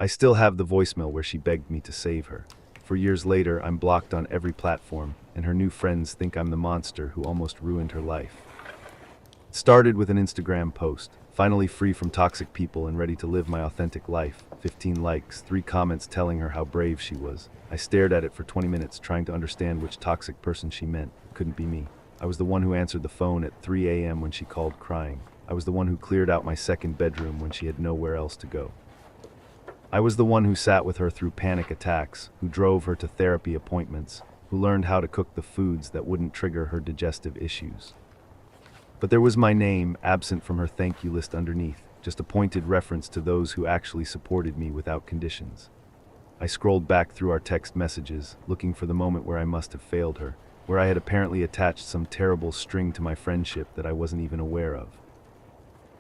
I still have the voicemail where she begged me to save her. For years later, I'm blocked on every platform, and her new friends think I'm the monster who almost ruined her life. It started with an Instagram post, finally free from toxic people and ready to live my authentic life. 15 likes, 3 comments telling her how brave she was. I stared at it for 20 minutes trying to understand which toxic person she meant. It couldn't be me. I was the one who answered the phone at 3 a.m. when she called crying. I was the one who cleared out my second bedroom when she had nowhere else to go. I was the one who sat with her through panic attacks, who drove her to therapy appointments, who learned how to cook the foods that wouldn't trigger her digestive issues. But there was my name absent from her thank you list underneath, just a pointed reference to those who actually supported me without conditions. I scrolled back through our text messages, looking for the moment where I must have failed her, where I had apparently attached some terrible string to my friendship that I wasn't even aware of.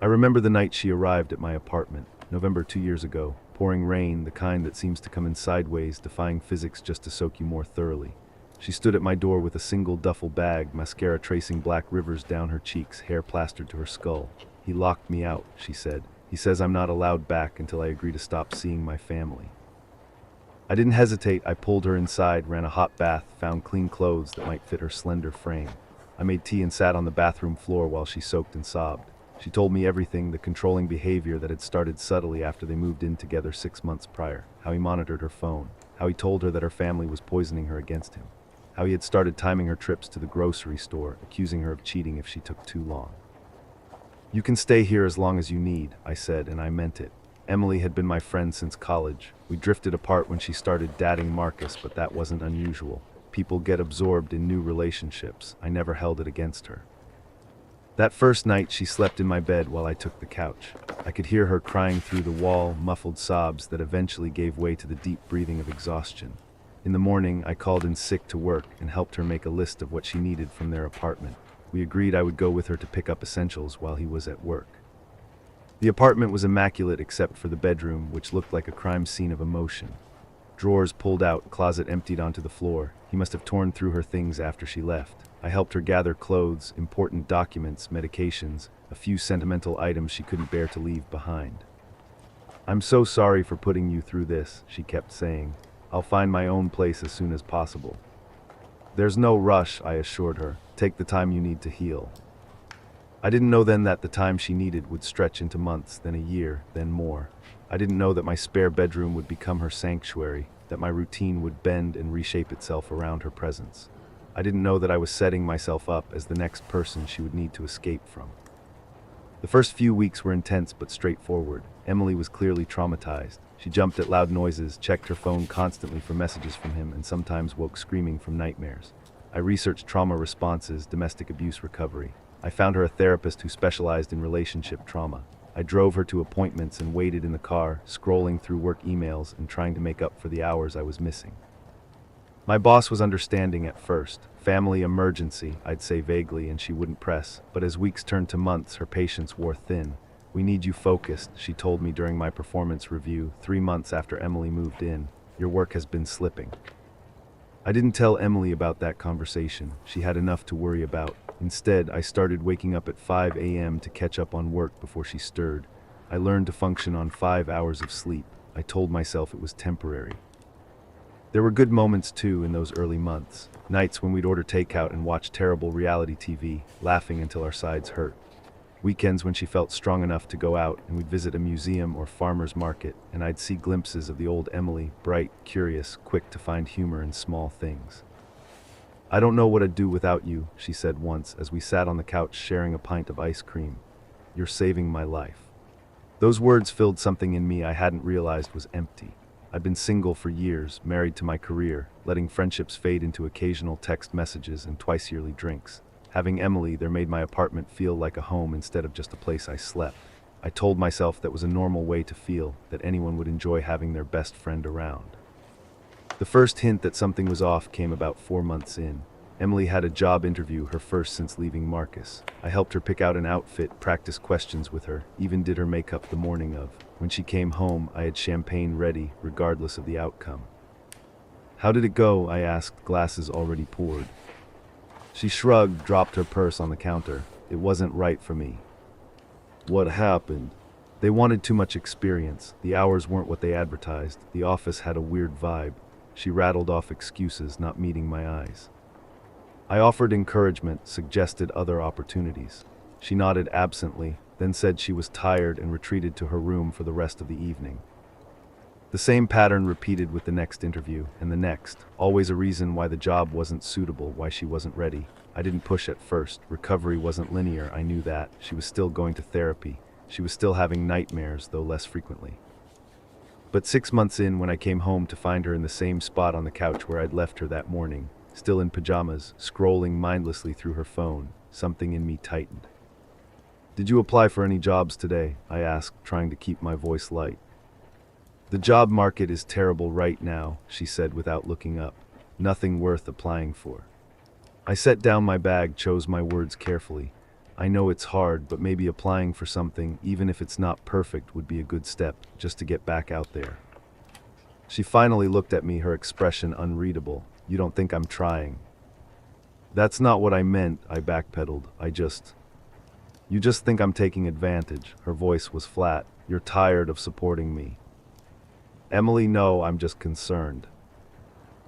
I remember the night she arrived at my apartment, November 2 years ago, pouring rain, the kind that seems to come in sideways, defying physics just to soak you more thoroughly. She stood at my door with a single duffel bag, mascara tracing black rivers down her cheeks, hair plastered to her skull. "He locked me out," she said. "He says I'm not allowed back until I agree to stop seeing my family." I didn't hesitate. I pulled her inside, ran a hot bath, found clean clothes that might fit her slender frame. I made tea and sat on the bathroom floor while she soaked and sobbed. She told me everything, the controlling behavior that had started subtly after they moved in together 6 months prior, how he monitored her phone, how he told her that her family was poisoning her against him, how he had started timing her trips to the grocery store, accusing her of cheating if she took too long. "You can stay here as long as you need," I said, and I meant it. Emily had been my friend since college. We drifted apart when she started dating Marcus, but that wasn't unusual. People get absorbed in new relationships. I never held it against her. That first night, she slept in my bed while I took the couch. I could hear her crying through the wall, muffled sobs that eventually gave way to the deep breathing of exhaustion. In the morning, I called in sick to work and helped her make a list of what she needed from their apartment. We agreed I would go with her to pick up essentials while he was at work. The apartment was immaculate except for the bedroom, which looked like a crime scene of emotion. Drawers pulled out, closet emptied onto the floor. He must have torn through her things after she left. I helped her gather clothes, important documents, medications, a few sentimental items she couldn't bear to leave behind. "I'm so sorry for putting you through this," she kept saying. "I'll find my own place as soon as possible." "There's no rush," I assured her. "Take the time you need to heal." I didn't know then that the time she needed would stretch into months, then a year, then more. I didn't know that my spare bedroom would become her sanctuary, that my routine would bend and reshape itself around her presence. I didn't know that I was setting myself up as the next person she would need to escape from. The first few weeks were intense but straightforward. Emily was clearly traumatized. She jumped at loud noises, checked her phone constantly for messages from him, and sometimes woke screaming from nightmares. I researched trauma responses, domestic abuse recovery. I found her a therapist who specialized in relationship trauma. I drove her to appointments and waited in the car, scrolling through work emails and trying to make up for the hours I was missing. My boss was understanding at first. Family emergency, I'd say vaguely, and she wouldn't press. But as weeks turned to months, her patience wore thin. "We need you focused," she told me during my performance review, 3 months after Emily moved in. "Your work has been slipping." I didn't tell Emily about that conversation. She had enough to worry about. Instead, I started waking up at 5 a.m. to catch up on work before she stirred. I learned to function on 5 hours of sleep. I told myself it was temporary. There were good moments too in those early months. Nights when we'd order takeout and watch terrible reality TV, laughing until our sides hurt. Weekends when she felt strong enough to go out and we'd visit a museum or farmer's market, and I'd see glimpses of the old Emily, bright, curious, quick to find humor in small things. "I don't know what I'd do without you," she said once as we sat on the couch sharing a pint of ice cream. "You're saving my life." Those words filled something in me I hadn't realized was empty. I'd been single for years, married to my career, letting friendships fade into occasional text messages and twice-yearly drinks. Having Emily there made my apartment feel like a home instead of just a place I slept. I told myself that was a normal way to feel, that anyone would enjoy having their best friend around. The first hint that something was off came about 4 months in. Emily had a job interview, her first since leaving Marcus. I helped her pick out an outfit, practiced questions with her, even did her makeup the morning of. When she came home, I had champagne ready, regardless of the outcome. "How did it go?" I asked, glasses already poured. She shrugged, dropped her purse on the counter. "It wasn't right for me." "What happened?" They wanted too much experience. The hours weren't what they advertised. The office had a weird vibe. She rattled off excuses, not meeting my eyes. I offered encouragement, suggested other opportunities. She nodded absently, then said she was tired and retreated to her room for the rest of the evening. The same pattern repeated with the next interview, and the next. Always a reason why the job wasn't suitable, why she wasn't ready. I didn't push at first. Recovery wasn't linear, I knew that. She was still going to therapy. She was still having nightmares, though less frequently. But 6 months in, when I came home to find her in the same spot on the couch where I'd left her that morning, still in pajamas, scrolling mindlessly through her phone, something in me tightened. "Did you apply for any jobs today?" I asked, trying to keep my voice light. "The job market is terrible right now," she said without looking up. "Nothing worth applying for." I set down my bag, chose my words carefully. I know it's hard, but maybe applying for something, even if it's not perfect, would be a good step, just to get back out there. She finally looked at me, her expression unreadable. "You don't think I'm trying?" "That's not what I meant," I backpedaled. You just think I'm taking advantage." Her voice was flat. "You're tired of supporting me." "Emily, no, I'm just concerned."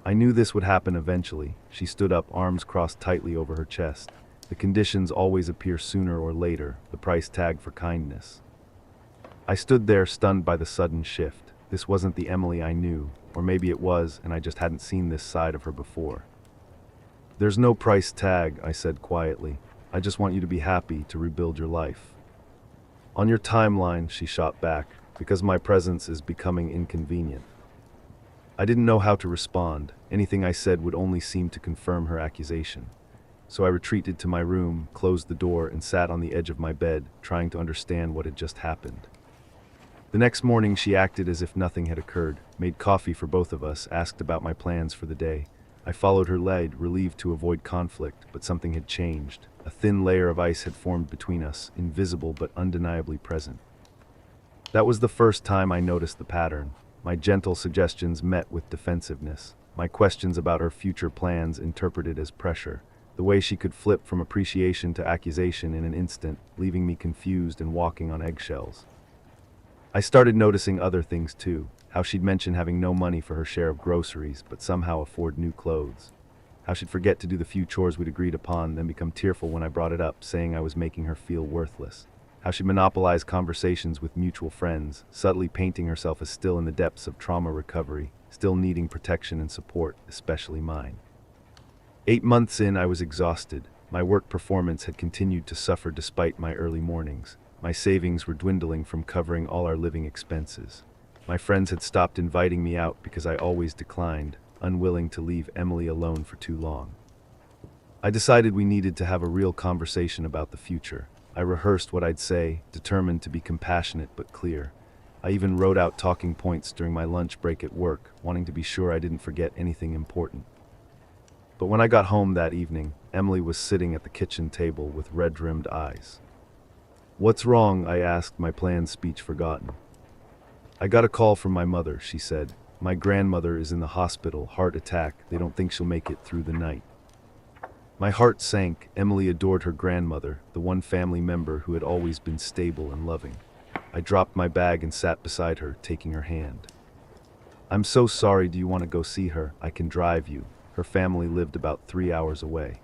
I knew this would happen eventually. She stood up, arms crossed tightly over her chest. The conditions always appear sooner or later, the price tag for kindness. I stood there, stunned by the sudden shift. This wasn't the Emily I knew, or maybe it was, and I just hadn't seen this side of her before. "There's no price tag," I said quietly. "I just want you to be happy, to rebuild your life." "On your timeline," she shot back, "because my presence is becoming inconvenient." I didn't know how to respond. Anything I said would only seem to confirm her accusation. So I retreated to my room, closed the door, and sat on the edge of my bed, trying to understand what had just happened. The next morning she acted as if nothing had occurred, made coffee for both of us, asked about my plans for the day. I followed her lead, relieved to avoid conflict, but something had changed. A thin layer of ice had formed between us, invisible but undeniably present. That was the first time I noticed the pattern. My gentle suggestions met with defensiveness. My questions about her future plans interpreted as pressure. The way she could flip from appreciation to accusation in an instant, leaving me confused and walking on eggshells. I started noticing other things too. How she'd mention having no money for her share of groceries, but somehow afford new clothes. How she'd forget to do the few chores we'd agreed upon, then become tearful when I brought it up, saying I was making her feel worthless. How she'd monopolize conversations with mutual friends, subtly painting herself as still in the depths of trauma recovery, still needing protection and support, especially mine. 8 months in, I was exhausted. My work performance had continued to suffer despite my early mornings. My savings were dwindling from covering all our living expenses. My friends had stopped inviting me out because I always declined, unwilling to leave Emily alone for too long. I decided we needed to have a real conversation about the future. I rehearsed what I'd say, determined to be compassionate but clear. I even wrote out talking points during my lunch break at work, wanting to be sure I didn't forget anything important. But when I got home that evening, Emily was sitting at the kitchen table with red-rimmed eyes. "What's wrong?" I asked, my planned speech forgotten. "I got a call from my mother," she said. "My grandmother is in the hospital, heart attack. They don't think she'll make it through the night." My heart sank. Emily adored her grandmother, the one family member who had always been stable and loving. I dropped my bag and sat beside her, taking her hand. "I'm so sorry. Do you want to go see her? I can drive you." Her family lived about 3 hours away.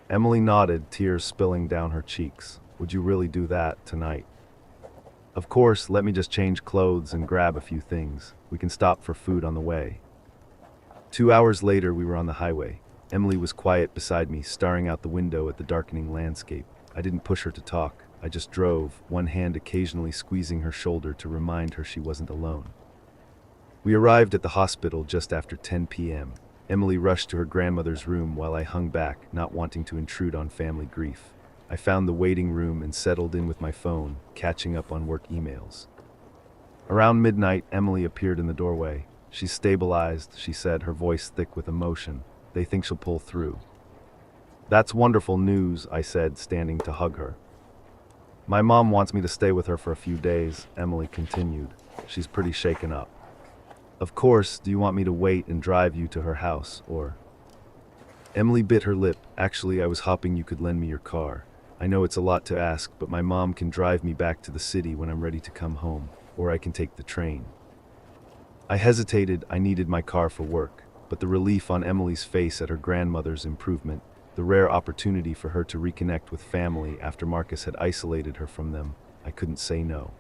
Emily nodded, tears spilling down her cheeks. "Would you really do that tonight?" "Of course, let me just change clothes and grab a few things. We can stop for food on the way." 2 hours later, we were on the highway. Emily was quiet beside me, staring out the window at the darkening landscape. I didn't push her to talk. I just drove, one hand occasionally squeezing her shoulder to remind her she wasn't alone. We arrived at the hospital just after 10 p.m. Emily rushed to her grandmother's room while I hung back, not wanting to intrude on family grief. I found the waiting room and settled in with my phone, catching up on work emails. Around midnight, Emily appeared in the doorway. "She's stabilized," she said, her voice thick with emotion. "They think she'll pull through." "That's wonderful news," I said, standing to hug her. "My mom wants me to stay with her for a few days," Emily continued. "She's pretty shaken up." "Of course, do you want me to wait and drive you to her house, or?" Emily bit her lip. "Actually, I was hoping you could lend me your car. I know it's a lot to ask, but my mom can drive me back to the city when I'm ready to come home, or I can take the train. I hesitated. I needed my car for work, but the relief on Emily's face at her grandmother's improvement, the rare opportunity for her to reconnect with family after Marcus had isolated her from them, I couldn't say no.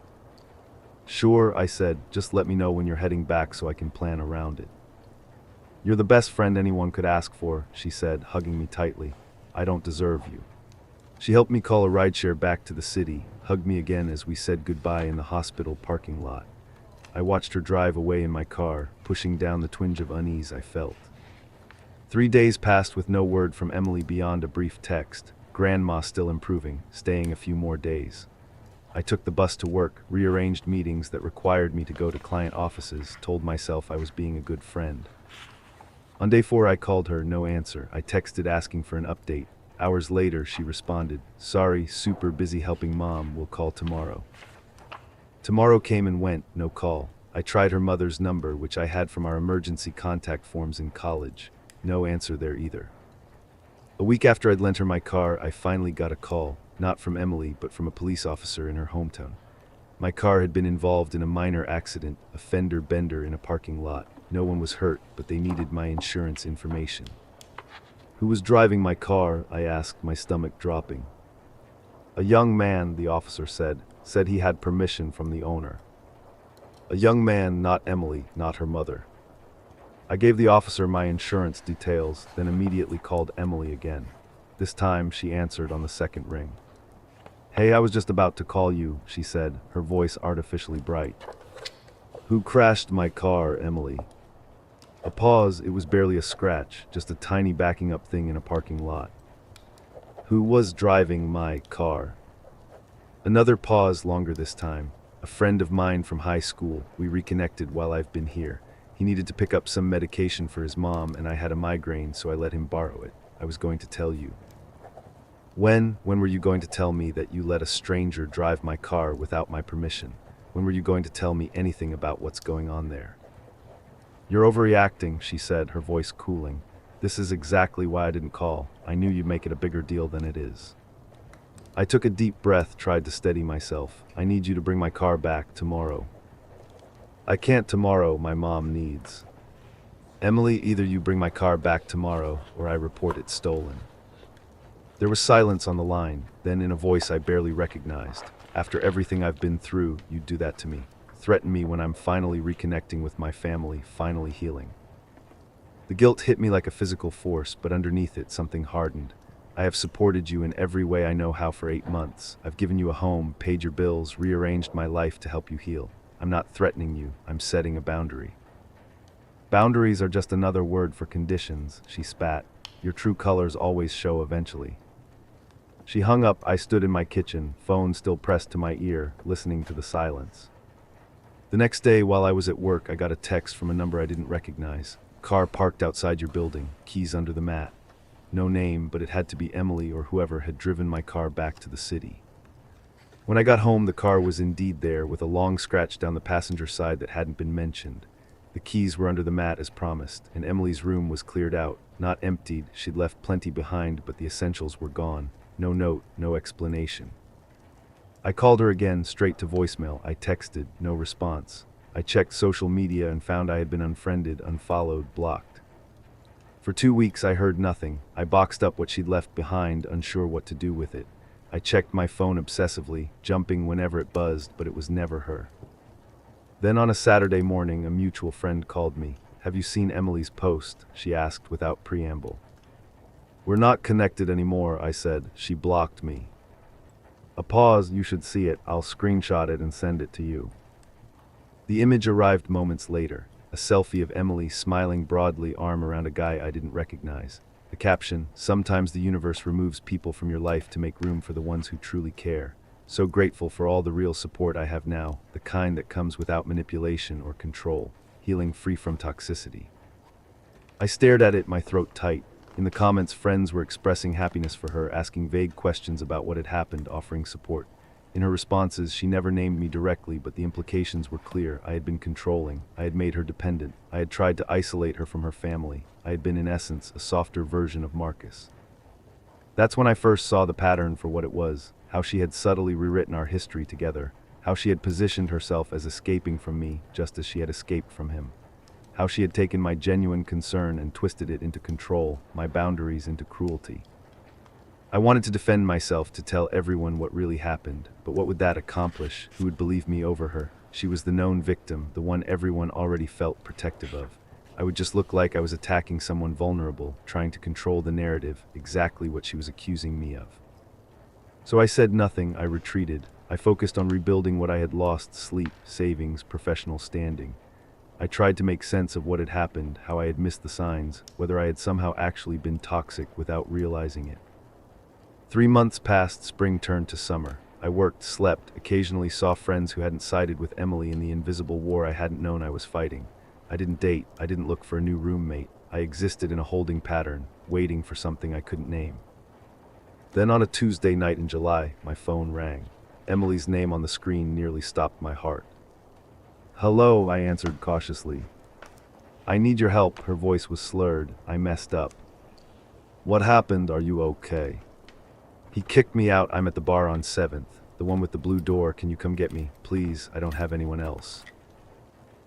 Sure, I said, just let me know when you're heading back so I can plan around it. You're the best friend anyone could ask for, she said, hugging me tightly. I don't deserve you. She helped me call a rideshare back to the city, hugged me again as we said goodbye in the hospital parking lot. I watched her drive away in my car, pushing down the twinge of unease I felt. 3 days passed with no word from Emily beyond a brief text. Grandma still improving, staying a few more days. I took the bus to work, rearranged meetings that required me to go to client offices, told myself I was being a good friend. On day 4 I called her, no answer. I texted asking for an update. Hours later she responded, sorry, super busy helping mom, we'll call tomorrow. Tomorrow came and went, no call. I tried her mother's number, which I had from our emergency contact forms in college. No answer there either. A week after I'd lent her my car, I finally got a call, not from Emily, but from a police officer in her hometown. My car had been involved in a minor accident, a fender bender in a parking lot. No one was hurt, but they needed my insurance information. Who was driving my car? I asked, my stomach dropping. A young man, the officer said he had permission from the owner. A young man, not Emily, not her mother. I gave the officer my insurance details, then immediately called Emily again. This time she answered on the second ring. Hey, I was just about to call you, she said, her voice artificially bright. Who crashed my car, Emily? A pause. It was barely a scratch, just a tiny backing up thing in a parking lot. Who was driving my car? Another pause, longer this time. A friend of mine from high school. We reconnected while I've been here. He needed to pick up some medication for his mom, and I had a migraine, so I let him borrow it. I was going to tell you. When were you going to tell me that you let a stranger drive my car without my permission? When were you going to tell me anything about what's going on there? You're overreacting, she said, her voice cooling. This is exactly why I didn't call. I knew you'd make it a bigger deal than it is. I took a deep breath, tried to steady myself. I need you to bring my car back tomorrow. I can't tomorrow, my mom needs. Emily, either you bring my car back tomorrow, or I report it stolen. There was silence on the line, then in a voice I barely recognized. After everything I've been through, you'd do that to me. Threaten me when I'm finally reconnecting with my family, finally healing. The guilt hit me like a physical force, but underneath it, something hardened. I have supported you in every way I know how for 8 months. I've given you a home, paid your bills, rearranged my life to help you heal. I'm not threatening you, I'm setting a boundary. Boundaries are just another word for conditions, she spat. Your true colors always show eventually. She hung up. I stood in my kitchen, phone still pressed to my ear, listening to the silence. The next day, while I was at work, I got a text from a number I didn't recognize. Car parked outside your building, keys under the mat. No name, but it had to be Emily or whoever had driven my car back to the city. When I got home, the car was indeed there, with a long scratch down the passenger side that hadn't been mentioned. The keys were under the mat as promised, and Emily's room was cleared out. Not emptied, she'd left plenty behind, but the essentials were gone. No note, no explanation. I called her again, straight to voicemail. I texted, no response. I checked social media and found I had been unfriended, unfollowed, blocked. For 2 weeks I heard nothing. I boxed up what she'd left behind, unsure what to do with it. I checked my phone obsessively, jumping whenever it buzzed, but it was never her. Then on a Saturday morning, a mutual friend called me. Have you seen Emily's post? She asked without preamble. We're not connected anymore, I said. She blocked me. A pause. You should see it. I'll screenshot it and send it to you. The image arrived moments later. A selfie of Emily smiling broadly, arm around a guy I didn't recognize. The caption, sometimes the universe removes people from your life to make room for the ones who truly care. So grateful for all the real support I have now, the kind that comes without manipulation or control, healing free from toxicity. I stared at it, my throat tight. In the comments, friends were expressing happiness for her, asking vague questions about what had happened, offering support. In her responses, she never named me directly, but the implications were clear. I had been controlling. I had made her dependent. I had tried to isolate her from her family. I had been, in essence, a softer version of Marcus. That's when I first saw the pattern for what it was, how she had subtly rewritten our history together, how she had positioned herself as escaping from me just as she had escaped from him, how she had taken my genuine concern and twisted it into control, my boundaries into cruelty. I wanted to defend myself, to tell everyone what really happened, but what would that accomplish? Who would believe me over her? She was the known victim, the one everyone already felt protective of. I would just look like I was attacking someone vulnerable, trying to control the narrative, exactly what she was accusing me of. So I said nothing, I retreated. I focused on rebuilding what I had lost: sleep, savings, professional standing. I tried to make sense of what had happened, how I had missed the signs, whether I had somehow actually been toxic without realizing it. 3 months passed, spring turned to summer. I worked, slept, occasionally saw friends who hadn't sided with Emily in the invisible war I hadn't known I was fighting. I didn't date, I didn't look for a new roommate. I existed in a holding pattern, waiting for something I couldn't name. Then on a Tuesday night in July, my phone rang. Emily's name on the screen nearly stopped my heart. "Hello," I answered cautiously. "I need your help." Her voice was slurred. I messed up. "What happened? Are you okay?" "He kicked me out. I'm at the bar on 7th. The one with the blue door. Can you come get me? Please, I don't have anyone else."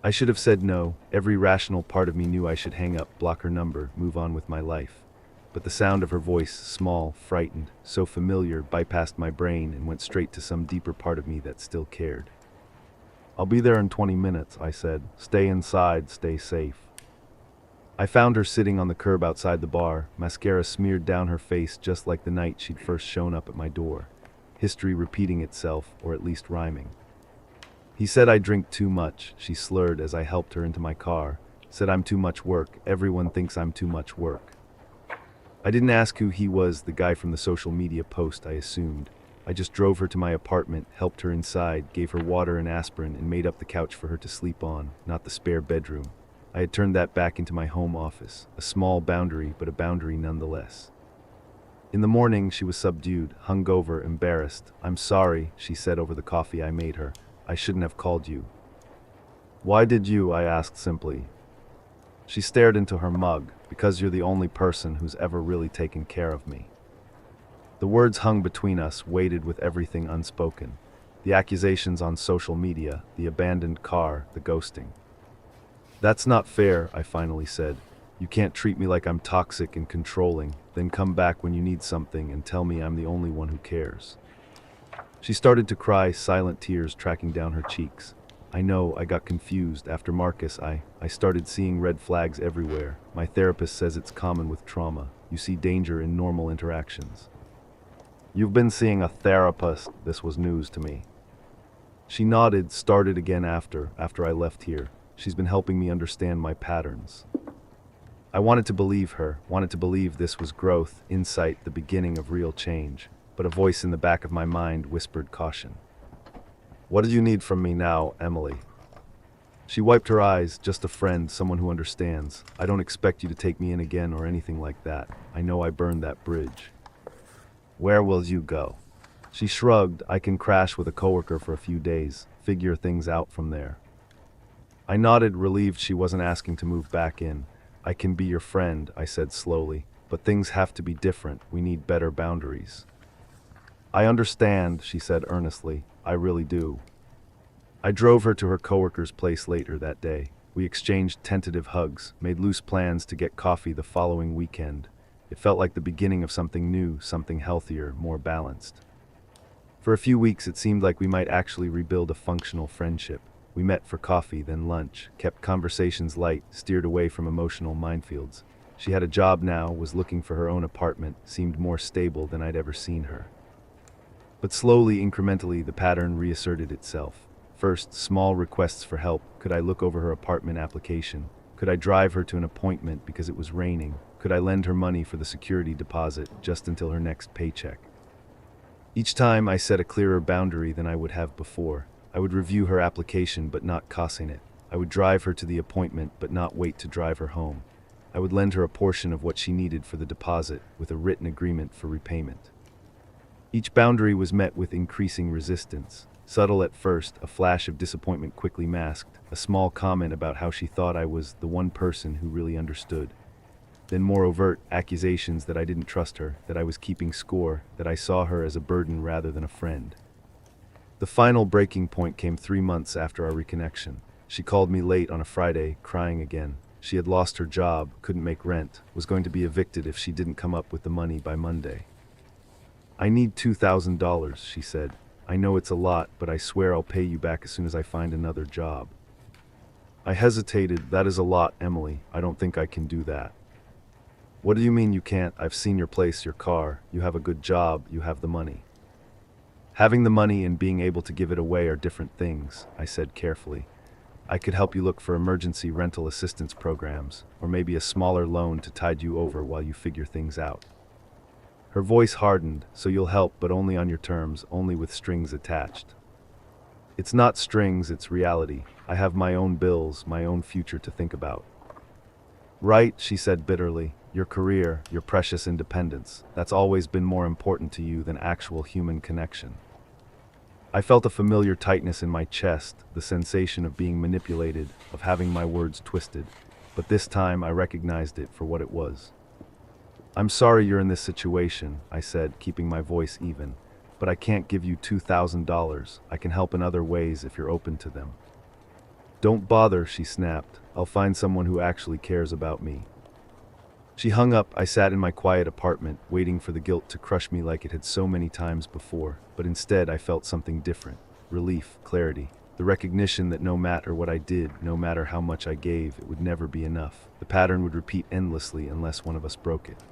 I should have said no. Every rational part of me knew I should hang up, block her number, move on with my life. But the sound of her voice, small, frightened, so familiar, bypassed my brain and went straight to some deeper part of me that still cared. "I'll be there in 20 minutes, I said. "Stay inside, stay safe." I found her sitting on the curb outside the bar, mascara smeared down her face just like the night she'd first shown up at my door. History repeating itself, or at least rhyming. "He said I drink too much," she slurred as I helped her into my car. "Said I'm too much work. Everyone thinks I'm too much work." I didn't ask who he was, the guy from the social media post, I assumed. I just drove her to my apartment, helped her inside, gave her water and aspirin, and made up the couch for her to sleep on, not the spare bedroom. I had turned that back into my home office, a small boundary, but a boundary nonetheless. In the morning, she was subdued, hungover, embarrassed. "I'm sorry," she said over the coffee I made her. "I shouldn't have called you." "Why did you?" I asked simply. She stared into her mug. "Because you're the only person who's ever really taken care of me." The words hung between us, weighted with everything unspoken. The accusations on social media, the abandoned car, the ghosting. "That's not fair," I finally said. "You can't treat me like I'm toxic and controlling, then come back when you need something and tell me I'm the only one who cares." She started to cry, silent tears tracking down her cheeks. I know, I got confused. After Marcus, I started seeing red flags everywhere. My therapist says it's common with trauma. You see danger in normal interactions. "You've been seeing a therapist?" This was news to me. She nodded, started again after I left here. She's been helping me understand my patterns. I wanted to believe her, wanted to believe this was growth, insight, the beginning of real change. But a voice in the back of my mind whispered caution. "What do you need from me now, Emily?" She wiped her eyes. "Just a friend, someone who understands. I don't expect you to take me in again or anything like that. I know I burned that bridge." "Where will you go?" She shrugged. "I can crash with a coworker for a few days, figure things out from there." I nodded, relieved she wasn't asking to move back in. "I can be your friend," I said slowly, "but things have to be different. We need better boundaries." "I understand," she said earnestly. "I really do." I drove her to her coworker's place later that day. We exchanged tentative hugs, made loose plans to get coffee the following weekend. It felt like the beginning of something new, something healthier, more balanced. For a few weeks, it seemed like we might actually rebuild a functional friendship. We met for coffee, then lunch, kept conversations light, steered away from emotional minefields. She had a job now, was looking for her own apartment, seemed more stable than I'd ever seen her. But slowly, incrementally, the pattern reasserted itself. First, small requests for help. Could I look over her apartment application? Could I drive her to an appointment because it was raining? Could I lend her money for the security deposit just until her next paycheck? Each time I set a clearer boundary than I would have before. I would review her application but not cussing it. I would drive her to the appointment but not wait to drive her home. I would lend her a portion of what she needed for the deposit with a written agreement for repayment. Each boundary was met with increasing resistance. Subtle at first, a flash of disappointment quickly masked, a small comment about how she thought I was the one person who really understood. then more overt accusations that I didn't trust her, that I was keeping score, that I saw her as a burden rather than a friend. The final breaking point came 3 months after our reconnection. She called me late on a Friday, crying again. She had lost her job, couldn't make rent, was going to be evicted if she didn't come up with the money by Monday. "I need $2,000, she said. "I know it's a lot, but I swear I'll pay you back as soon as I find another job." I hesitated. "That is a lot, Emily. I don't think I can do that." "What do you mean you can't? I've seen your place, your car. You have a good job, you have the money." "Having the money and being able to give it away are different things," I said carefully. "I could help you look for emergency rental assistance programs, or maybe a smaller loan to tide you over while you figure things out." Her voice hardened. "So you'll help, but only on your terms, only with strings attached." "It's not strings, it's reality. I have my own bills, my own future to think about." "Right," she said bitterly. "Your career, your precious independence, that's always been more important to you than actual human connection." I felt a familiar tightness in my chest, the sensation of being manipulated, of having my words twisted, but this time I recognized it for what it was. "I'm sorry you're in this situation," I said, keeping my voice even, "but I can't give you $2,000. I can help in other ways if you're open to them." "Don't bother," she snapped. "I'll find someone who actually cares about me." She hung up. I sat in my quiet apartment, waiting for the guilt to crush me like it had so many times before, but instead I felt something different. Relief, clarity, the recognition that no matter what I did, no matter how much I gave, it would never be enough. The pattern would repeat endlessly unless one of us broke it.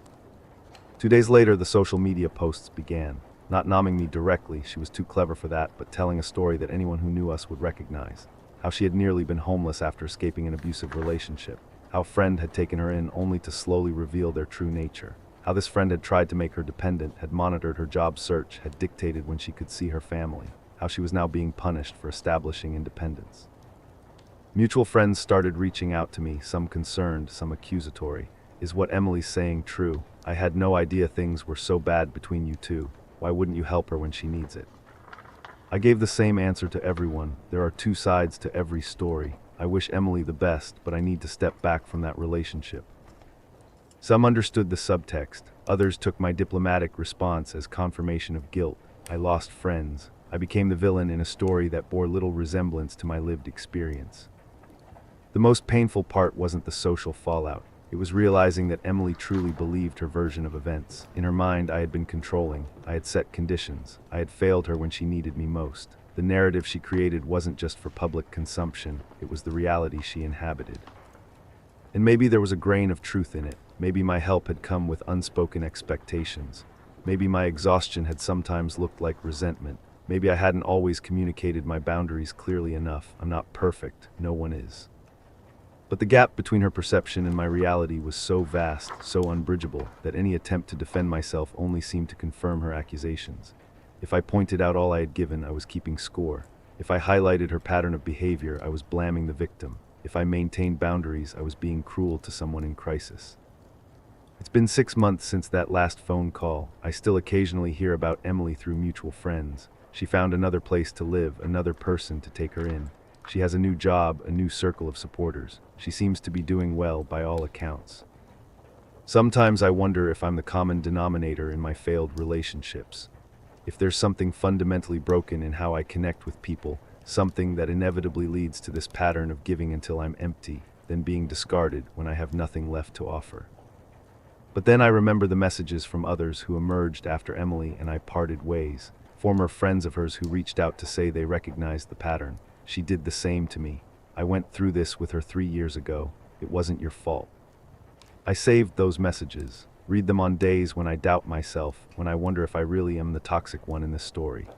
2 days later, the social media posts began. Not nomming me directly, she was too clever for that, but telling a story that anyone who knew us would recognize. How she had nearly been homeless after escaping an abusive relationship. How a friend had taken her in only to slowly reveal their true nature. How this friend had tried to make her dependent, had monitored her job search, had dictated when she could see her family. How she was now being punished for establishing independence. Mutual friends started reaching out to me, some concerned, some accusatory. "Is what Emily's saying true? I had no idea things were so bad between you two. Why wouldn't you help her when she needs it?" I gave the same answer to everyone. There are two sides to every story. I wish Emily the best, but I need to step back from that relationship. Some understood the subtext. Others took my diplomatic response as confirmation of guilt. I lost friends. I became the villain in a story that bore little resemblance to my lived experience. The most painful part wasn't the social fallout. It was realizing that Emily truly believed her version of events. In her mind, I had been controlling. I had set conditions. I had failed her when she needed me most. The narrative she created wasn't just for public consumption. It was the reality she inhabited. And maybe there was a grain of truth in it. Maybe my help had come with unspoken expectations. Maybe my exhaustion had sometimes looked like resentment. Maybe I hadn't always communicated my boundaries clearly enough. I'm not perfect. No one is. But the gap between her perception and my reality was so vast, so unbridgeable, that any attempt to defend myself only seemed to confirm her accusations. If I pointed out all I had given, I was keeping score. If I highlighted her pattern of behavior, I was blaming the victim. If I maintained boundaries, I was being cruel to someone in crisis. It's been 6 months since that last phone call. I still occasionally hear about Emily through mutual friends. She found another place to live, another person to take her in. She has a new job, a new circle of supporters. She seems to be doing well by all accounts. Sometimes I wonder if I'm the common denominator in my failed relationships. If there's something fundamentally broken in how I connect with people, something that inevitably leads to this pattern of giving until I'm empty, then being discarded when I have nothing left to offer. But then I remember the messages from others who emerged after Emily and I parted ways, former friends of hers who reached out to say they recognized the pattern. She did the same to me. I went through this with her 3 years ago. It wasn't your fault. I saved those messages. Read them on days when I doubt myself, when I wonder if I really am the toxic one in this story.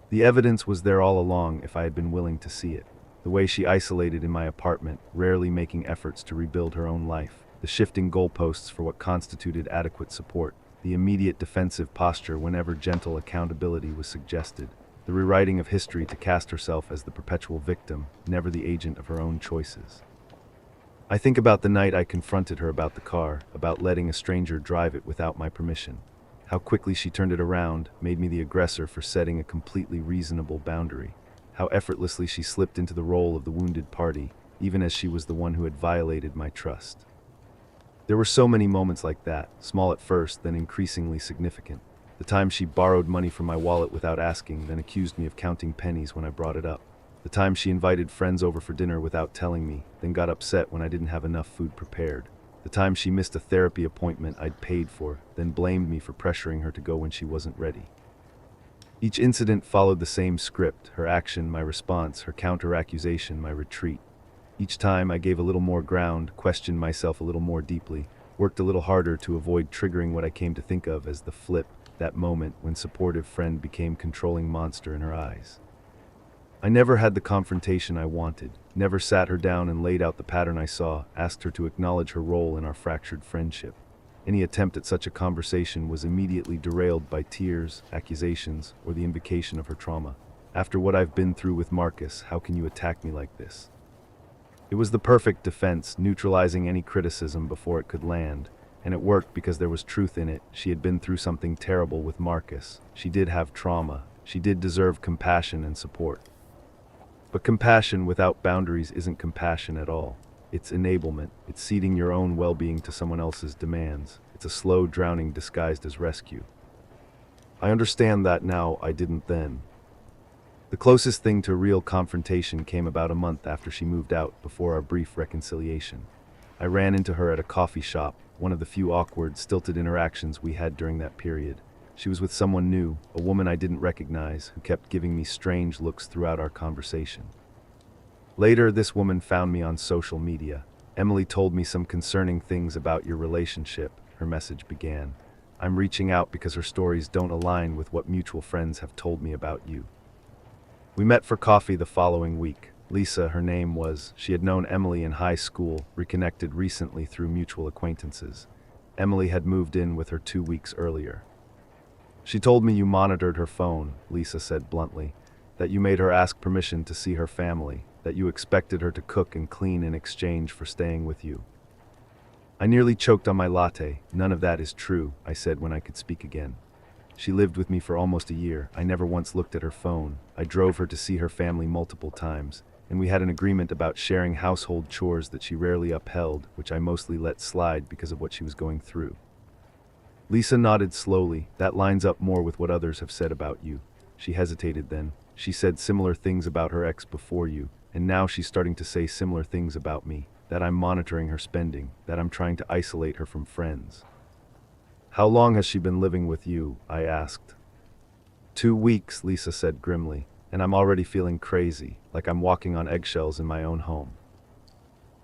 The evidence was there all along if I had been willing to see it. The way she isolated in my apartment, rarely making efforts to rebuild her own life. The shifting goalposts for what constituted adequate support. The immediate defensive posture whenever gentle accountability was suggested. The rewriting of history to cast herself as the perpetual victim, never the agent of her own choices. I think about the night I confronted her about the car, about letting a stranger drive it without my permission. How quickly she turned it around, made me the aggressor for setting a completely reasonable boundary. How effortlessly she slipped into the role of the wounded party, even as she was the one who had violated my trust. There were so many moments like that, small at first, then increasingly significant. The time she borrowed money from my wallet without asking, then accused me of counting pennies when I brought it up. The time she invited friends over for dinner without telling me, then got upset when I didn't have enough food prepared. The time she missed a therapy appointment I'd paid for, then blamed me for pressuring her to go when she wasn't ready. Each incident followed the same script: her action, my response; her counter-accusation, my retreat. Each time I gave a little more ground, questioned myself a little more deeply, worked a little harder to avoid triggering what I came to think of as the flip, that moment when supportive friend became controlling monster in her eyes. I never had the confrontation I wanted, never sat her down and laid out the pattern I saw, asked her to acknowledge her role in our fractured friendship. Any attempt at such a conversation was immediately derailed by tears, accusations, or the invocation of her trauma. After what I've been through with Marcus, how can you attack me like this? It was the perfect defense, neutralizing any criticism before it could land, and it worked because there was truth in it. She had been through something terrible with Marcus. She did have trauma. She did deserve compassion and support. But compassion without boundaries isn't compassion at all. It's enablement. It's ceding your own well-being to someone else's demands. It's a slow drowning disguised as rescue. I understand that now. I didn't then. The closest thing to real confrontation came about a month after she moved out, before our brief reconciliation. I ran into her at a coffee shop, one of the few awkward, stilted interactions we had during that period. She was with someone new, a woman I didn't recognize, who kept giving me strange looks throughout our conversation. Later, this woman found me on social media. "Emily told me some concerning things about your relationship," her message began. "I'm reaching out because her stories don't align with what mutual friends have told me about you." We met for coffee the following week. Lisa, her name was. She had known Emily in high school, reconnected recently through mutual acquaintances. Emily had moved in with her 2 weeks earlier. "She told me you monitored her phone," Lisa said bluntly, "that you made her ask permission to see her family, that you expected her to cook and clean in exchange for staying with you." I nearly choked on my latte. "None of that is true," I said when I could speak again. "She lived with me for almost a year. I never once looked at her phone. I drove her to see her family multiple times, and we had an agreement about sharing household chores that she rarely upheld, which I mostly let slide because of what she was going through." Lisa nodded slowly. "That lines up more with what others have said about you." She hesitated then. "She said similar things about her ex before you, and now she's starting to say similar things about me, that I'm monitoring her spending, that I'm trying to isolate her from friends." "How long has she been living with you?" I asked. 2 weeks, Lisa said grimly, "and I'm already feeling crazy, like I'm walking on eggshells in my own home."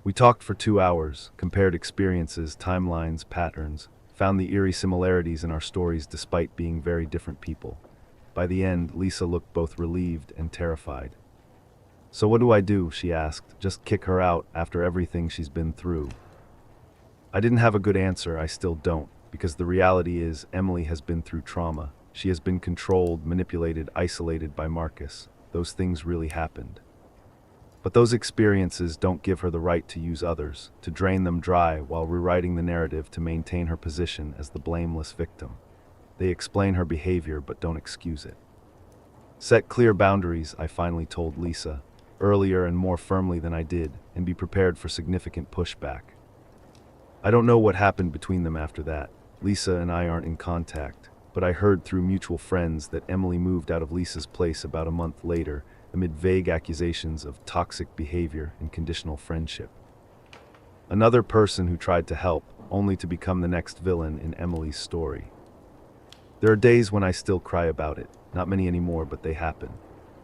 We talked for 2 hours, compared experiences, timelines, patterns, found the eerie similarities in our stories despite being very different people. By the end, Lisa looked both relieved and terrified. "So what do I do?" she asked. "Just kick her out after everything she's been through?" I didn't have a good answer. I still don't, because the reality is Emily has been through trauma. She has been controlled, manipulated, isolated by Marcus. Those things really happened. But those experiences don't give her the right to use others, to drain them dry while rewriting the narrative to maintain her position as the blameless victim. They explain her behavior but don't excuse it. "Set clear boundaries," I finally told Lisa, earlier and more firmly than I did, "and be prepared for significant pushback." I don't know what happened between them after that. Lisa and I aren't in contact, but I heard through mutual friends that Emily moved out of Lisa's place about a month later, amid vague accusations of toxic behavior and conditional friendship. Another person who tried to help, only to become the next villain in Emily's story. There are days when I still cry about it, not many anymore, but they happen.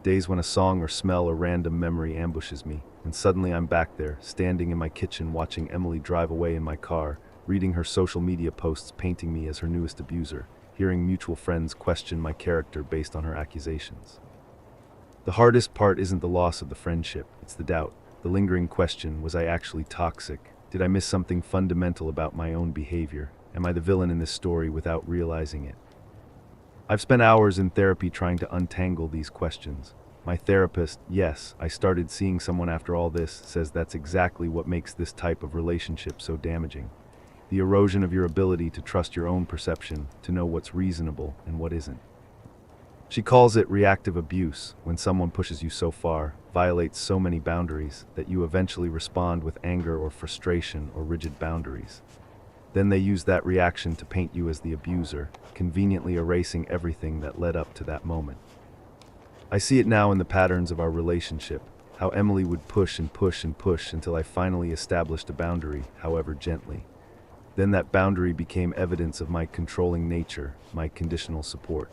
Days when a song or smell or random memory ambushes me, and suddenly I'm back there, standing in my kitchen watching Emily drive away in my car, reading her social media posts painting me as her newest abuser, hearing mutual friends question my character based on her accusations. The hardest part isn't the loss of the friendship, it's the doubt, the lingering question: was I actually toxic? Did I miss something fundamental about my own behavior? Am I the villain in this story without realizing it? I've spent hours in therapy trying to untangle these questions. My therapist, yes, I started seeing someone after all this, says that's exactly what makes this type of relationship so damaging. The erosion of your ability to trust your own perception, to know what's reasonable and what isn't. She calls it reactive abuse, when someone pushes you so far, violates so many boundaries, that you eventually respond with anger or frustration or rigid boundaries. Then they use that reaction to paint you as the abuser, conveniently erasing everything that led up to that moment. I see it now in the patterns of our relationship, how Emily would push and push and push until I finally established a boundary, however gently. Then that boundary became evidence of my controlling nature, my conditional support.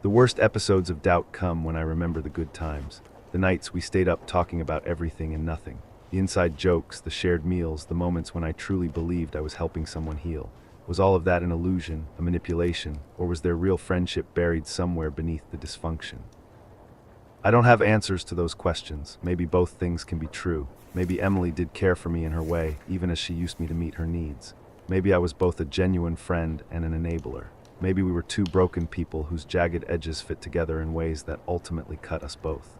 The worst episodes of doubt come when I remember the good times, the nights we stayed up talking about everything and nothing, the inside jokes, the shared meals, the moments when I truly believed I was helping someone heal. Was all of that an illusion, a manipulation, or was there real friendship buried somewhere beneath the dysfunction? I don't have answers to those questions. Maybe both things can be true. Maybe Emily did care for me in her way, even as she used me to meet her needs. Maybe I was both a genuine friend and an enabler. Maybe we were two broken people whose jagged edges fit together in ways that ultimately cut us both.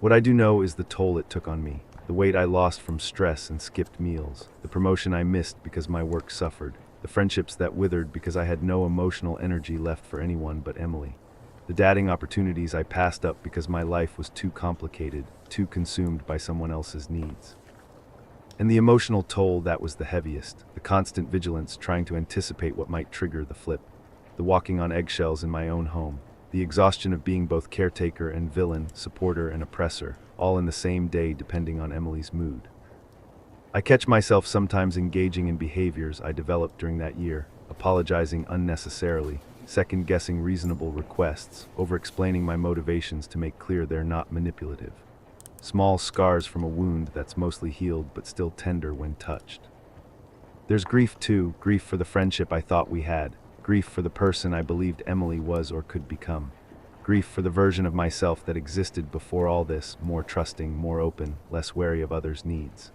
What I do know is the toll it took on me, the weight I lost from stress and skipped meals, the promotion I missed because my work suffered, the friendships that withered because I had no emotional energy left for anyone but Emily, the dating opportunities I passed up because my life was too complicated, too consumed by someone else's needs. And the emotional toll that was the heaviest, the constant vigilance trying to anticipate what might trigger the flip, the walking on eggshells in my own home, the exhaustion of being both caretaker and villain, supporter and oppressor, all in the same day depending on Emily's mood. I catch myself sometimes engaging in behaviors I developed during that year, apologizing unnecessarily, second-guessing reasonable requests, over-explaining my motivations to make clear they're not manipulative. Small scars from a wound that's mostly healed but still tender when touched. There's grief too, grief for the friendship I thought we had, grief for the person I believed Emily was or could become, grief for the version of myself that existed before all this, more trusting, more open, less wary of others' needs.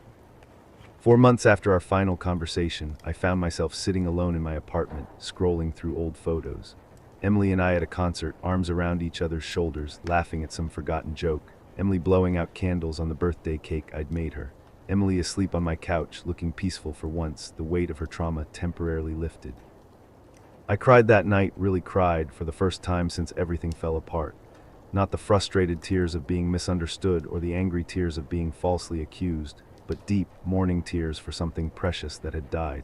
4 months after our final conversation, I found myself sitting alone in my apartment, scrolling through old photos. Emily and I at a concert, arms around each other's shoulders, laughing at some forgotten joke. Emily blowing out candles on the birthday cake I'd made her. Emily asleep on my couch, looking peaceful for once, the weight of her trauma temporarily lifted. I cried that night, really cried, for the first time since everything fell apart. Not the frustrated tears of being misunderstood or the angry tears of being falsely accused, but deep, mourning tears for something precious that had died.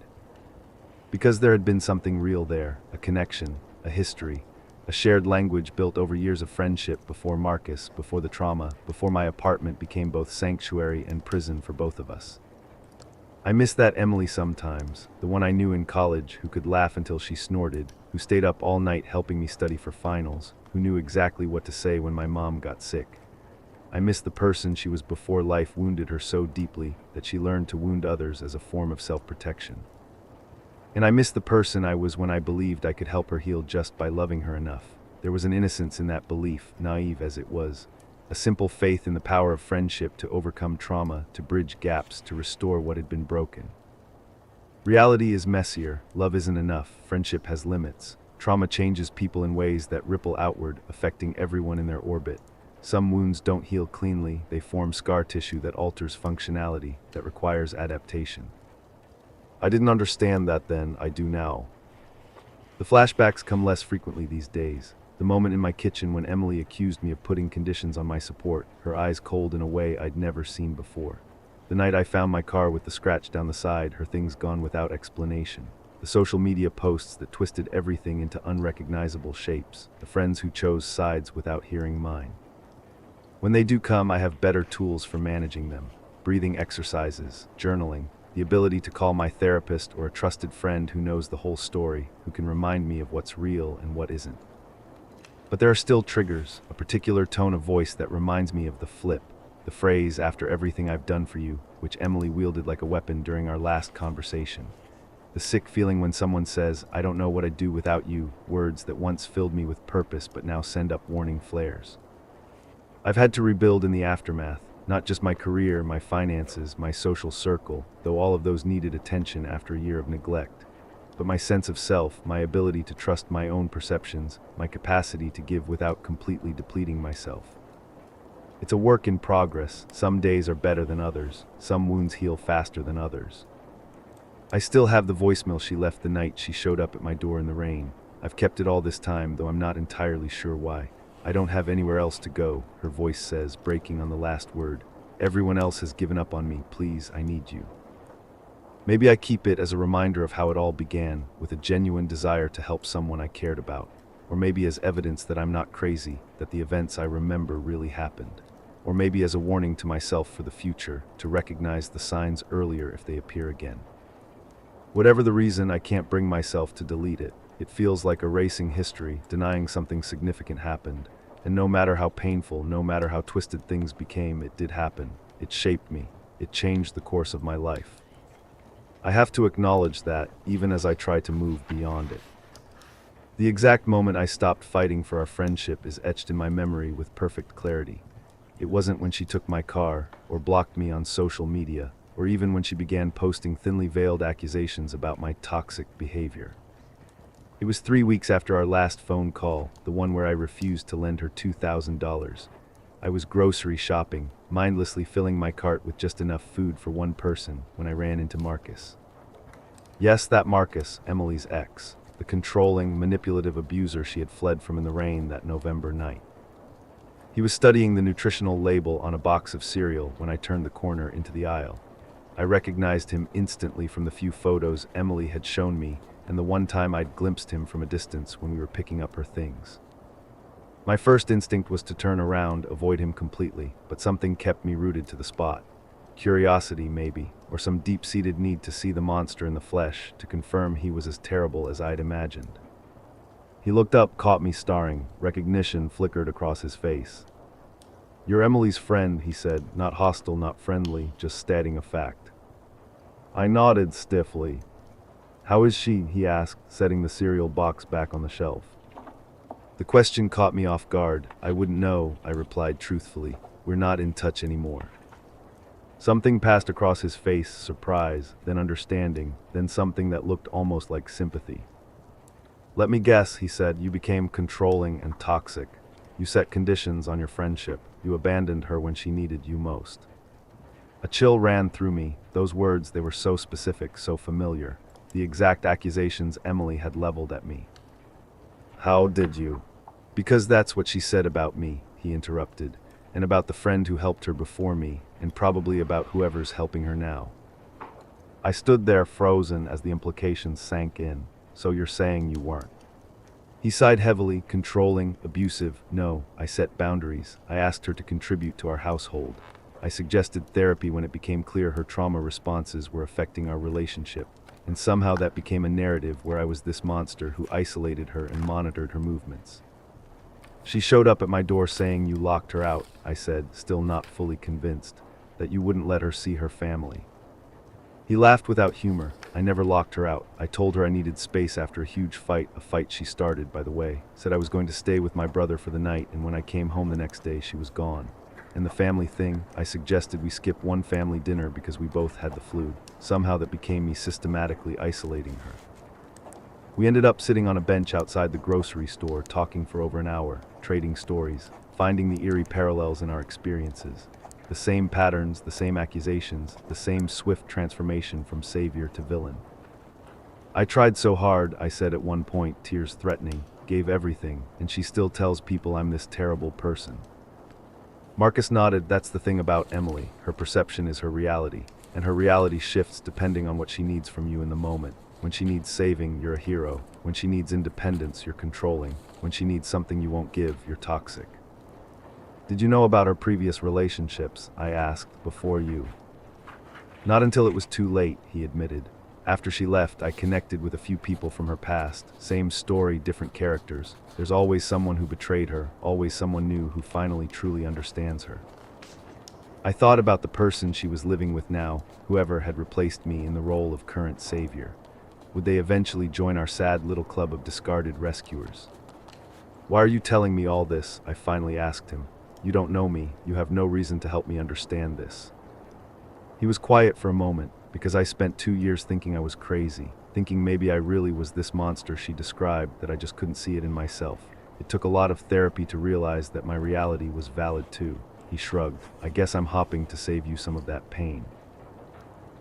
Because there had been something real there, a connection, a history, a shared language built over years of friendship before Marcus, before the trauma, before my apartment became both sanctuary and prison for both of us. I miss that Emily sometimes, the one I knew in college who could laugh until she snorted, who stayed up all night helping me study for finals, who knew exactly what to say when my mom got sick. I miss the person she was before life wounded her so deeply that she learned to wound others as a form of self-protection. And I miss the person I was when I believed I could help her heal just by loving her enough. There was an innocence in that belief, naive as it was. A simple faith in the power of friendship to overcome trauma, to bridge gaps, to restore what had been broken. Reality is messier. Love isn't enough. Friendship has limits. Trauma changes people in ways that ripple outward, affecting everyone in their orbit. Some wounds don't heal cleanly. They form scar tissue that alters functionality, that requires adaptation. I didn't understand that then, I do now. The flashbacks come less frequently these days. The moment in my kitchen when Emily accused me of putting conditions on my support, her eyes cold in a way I'd never seen before. The night I found my car with the scratch down the side, her things gone without explanation. The social media posts that twisted everything into unrecognizable shapes. The friends who chose sides without hearing mine. When they do come, I have better tools for managing them. Breathing exercises, journaling, the ability to call my therapist or a trusted friend who knows the whole story, who can remind me of what's real and what isn't. But there are still triggers, a particular tone of voice that reminds me of the flip, the phrase, "after everything I've done for you," which Emily wielded like a weapon during our last conversation. The sick feeling when someone says, "I don't know what I'd do without you," words that once filled me with purpose but now send up warning flares. I've had to rebuild in the aftermath, not just my career, my finances, my social circle, though all of those needed attention after a year of neglect, but my sense of self, my ability to trust my own perceptions, my capacity to give without completely depleting myself. It's a work in progress. Some days are better than others. Some wounds heal faster than others. I still have the voicemail she left the night she showed up at my door in the rain. I've kept it all this time, though I'm not entirely sure why. "I don't have anywhere else to go," her voice says, breaking on the last word. "Everyone else has given up on me. Please, I need you." Maybe I keep it as a reminder of how it all began, with a genuine desire to help someone I cared about. Or maybe as evidence that I'm not crazy, that the events I remember really happened. Or maybe as a warning to myself for the future, to recognize the signs earlier if they appear again. Whatever the reason, I can't bring myself to delete it. It feels like erasing history, denying something significant happened. And no matter how painful, no matter how twisted things became, it did happen. It shaped me. It changed the course of my life. I have to acknowledge that, even as I try to move beyond it. The exact moment I stopped fighting for our friendship is etched in my memory with perfect clarity. It wasn't when she took my car, or blocked me on social media, or even when she began posting thinly veiled accusations about my toxic behavior. It was 3 weeks after our last phone call, the one where I refused to lend her $2,000. I was grocery shopping, mindlessly filling my cart with just enough food for one person, when I ran into Marcus. Yes, that Marcus, Emily's ex, the controlling, manipulative abuser she had fled from in the rain that November night. He was studying the nutritional label on a box of cereal when I turned the corner into the aisle. I recognized him instantly from the few photos Emily had shown me and the one time I'd glimpsed him from a distance when we were picking up her things. My first instinct was to turn around, avoid him completely, but something kept me rooted to the spot. Curiosity, maybe, or some deep-seated need to see the monster in the flesh, to confirm he was as terrible as I'd imagined. He looked up, caught me staring. Recognition flickered across his face. "You're Emily's friend," he said, not hostile, not friendly, just stating a fact. I nodded stiffly. "How is she?" he asked, setting the cereal box back on the shelf. The question caught me off guard. "I wouldn't know," I replied truthfully. "We're not in touch anymore." Something passed across his face, surprise, then understanding, then something that looked almost like sympathy. "Let me guess," he said, "you became controlling and toxic. You set conditions on your friendship. You abandoned her when she needed you most." A chill ran through me. Those words, they were so specific, so familiar. The exact accusations Emily had leveled at me. "How did you?" "Because that's what she said about me," he interrupted, "and about the friend who helped her before me, and probably about whoever's helping her now." I stood there frozen as the implications sank in. "So you're saying you weren't?" He sighed heavily. "Controlling, abusive, no. I set boundaries. I asked her to contribute to our household. I suggested therapy when it became clear her trauma responses were affecting our relationship. And somehow that became a narrative where I was this monster who isolated her and monitored her movements. She showed up at my door saying you locked her out," I said, still not fully convinced, "that you wouldn't let her see her family." He laughed without humor. "I never locked her out. I told her I needed space after a huge fight, a fight she started, by the way. Said I was going to stay with my brother for the night, and when I came home the next day, she was gone. And the family thing, I suggested we skip one family dinner because we both had the flu. Somehow that became me systematically isolating her. We ended up sitting on a bench outside the grocery store, talking for over an hour, trading stories, finding the eerie parallels in our experiences. The same patterns, the same accusations, the same swift transformation from savior to villain. "I tried so hard," I said at one point, tears threatening, "gave everything, and she still tells people I'm this terrible person." Marcus nodded. "That's the thing about Emily. Her perception is her reality, and her reality shifts depending on what she needs from you in the moment. When she needs saving, you're a hero. When she needs independence, you're controlling. When she needs something you won't give, you're toxic." "Did you know about her previous relationships?" I asked, "before you?" "Not until it was too late," he admitted. "After she left, I connected with a few people from her past. Same story, different characters. There's always someone who betrayed her, always someone new who finally truly understands her." I thought about the person she was living with now, whoever had replaced me in the role of current savior. Would they eventually join our sad little club of discarded rescuers? "Why are you telling me all this?" I finally asked him. "You don't know me. You have no reason to help me understand this." He was quiet for a moment, because I spent 2 years thinking I was crazy, thinking maybe I really was this monster she described, that I just couldn't see it in myself. It took a lot of therapy to realize that my reality was valid too. He shrugged. "I guess I'm hopping to save you some of that pain."